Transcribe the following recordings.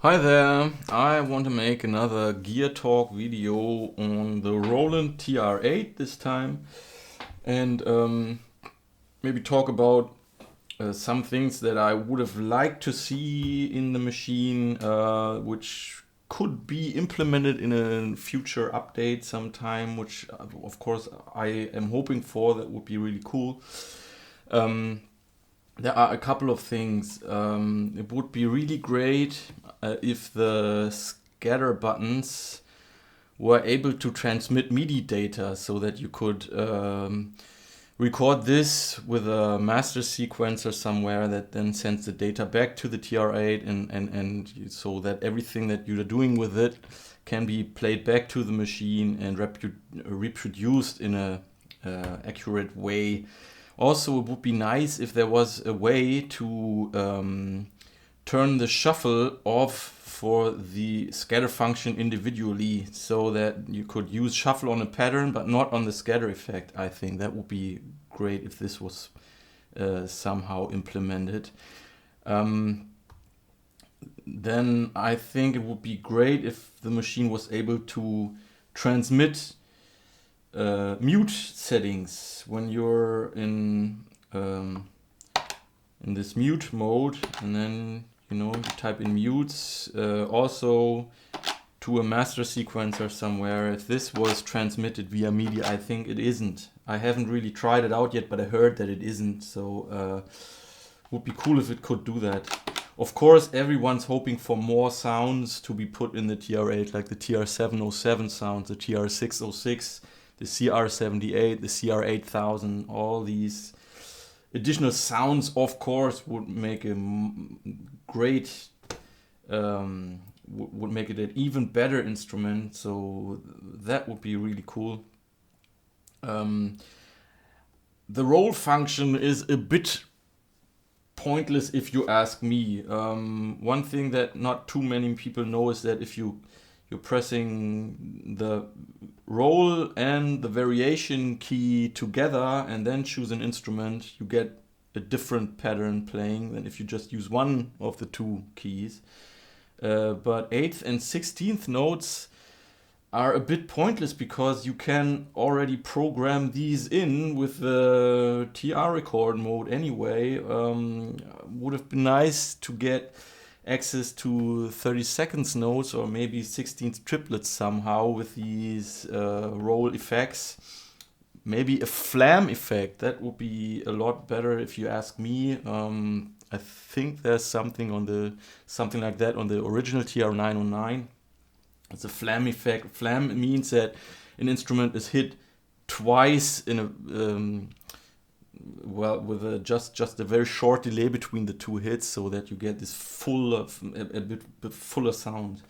Hi there, I want to make another gear talk video on the Roland TR8 this time and maybe talk about some things that I would have liked to see in the machine which could be implemented in a future update sometime, which of course I am hoping for. That would be really cool. Um, there are a couple of things. It would be really great if the scatter buttons were able to transmit MIDI data so that you could record this with a master sequencer somewhere that then sends the data back to the TR8 and so that everything that you're doing with it can be played back to the machine and reproduced in a accurate way. Also, it would be nice if there was a way to turn the shuffle off for the scatter function individually so that you could use shuffle on a pattern but not on the scatter effect. I think that would be great if this was somehow implemented. Then I think it would be great if the machine was able to transmit mute settings when you're in this mute mode, and then you type in mutes also to a master sequencer somewhere. If this was transmitted via MIDI, I think it isn't. I haven't really tried it out yet, but I heard that it isn't. So would be cool if it could do that. Of course, everyone's hoping for more sounds to be put in the TR8, like the TR707 sounds, the TR606, the CR78, the CR8000, all these additional sounds, of course, would make a great, would make it an even better instrument. So that would be really cool. The roll function is a bit pointless if you ask me. One thing that not too many people know is that if you're pressing the roll and the variation key together and then choose an instrument, you get a different pattern playing than if you just use one of the two keys. But 8th and 16th notes are a bit pointless because you can already program these in with the TR record mode anyway. Would have been nice to get access to 32nd notes or maybe 16th triplets somehow with these roll effects. Maybe a flam effect, that would be a lot better if you ask me. I think there's something like that on the original TR909. It's a flam effect. Flam means that an instrument is hit twice in a with just a very short delay between the two hits, so that you get this a bit fuller sound.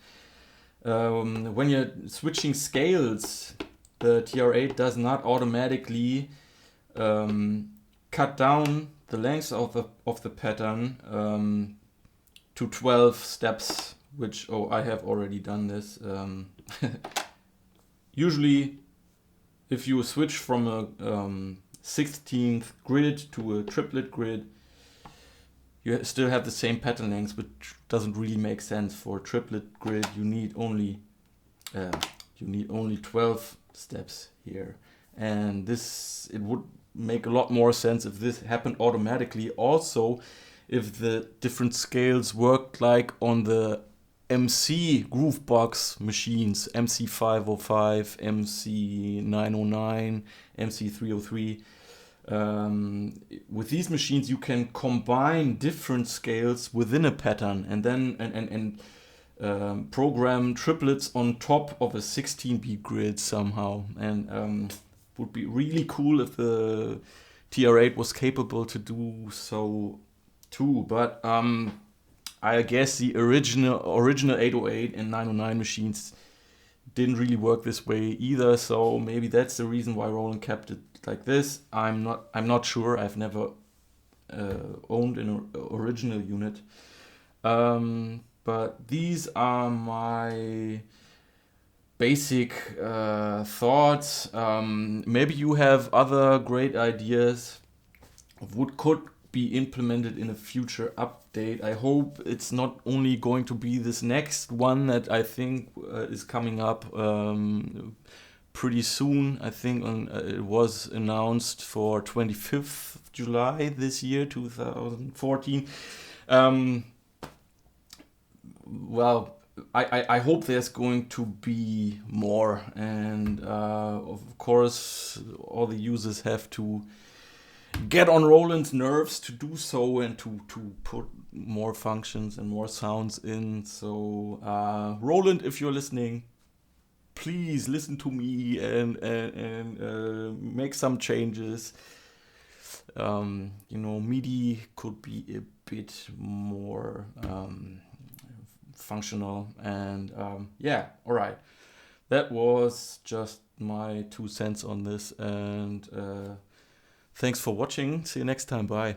When you're switching scales, the TR8 does not automatically cut down the length of the pattern to 12 steps, which I have already done this. Usually, if you switch from a 16th grid to a triplet grid, you still have the same pattern length, which doesn't really make sense. For a triplet grid, you need only 12 steps here, and it would make a lot more sense if this happened automatically. Also, if the different scales worked like on the MC Groovebox machines, MC505, MC909, MC303. With these machines, you can combine different scales within a pattern and then program triplets on top of a 16-beat grid somehow. And would be really cool if the TR8 was capable to do so too. But I guess the original 808 and 909 machines didn't really work this way either. So maybe that's the reason why Roland kept it like this. I'm not sure. I've never owned an original unit. But these are my basic thoughts. Maybe you have other great ideas of what be implemented in a future update. I hope it's not only going to be this next one that I think is coming up pretty soon. I think it was announced for 25th of July this year, 2014. Well, I hope there's going to be more, and of course all the users have to get on Roland's nerves to do so and to put more functions and more sounds in. So Roland, if you're listening, please listen to me and make some changes. MIDI could be a bit more functional, and all right, that was just my 2 cents on this, and thanks for watching. See you next time. Bye.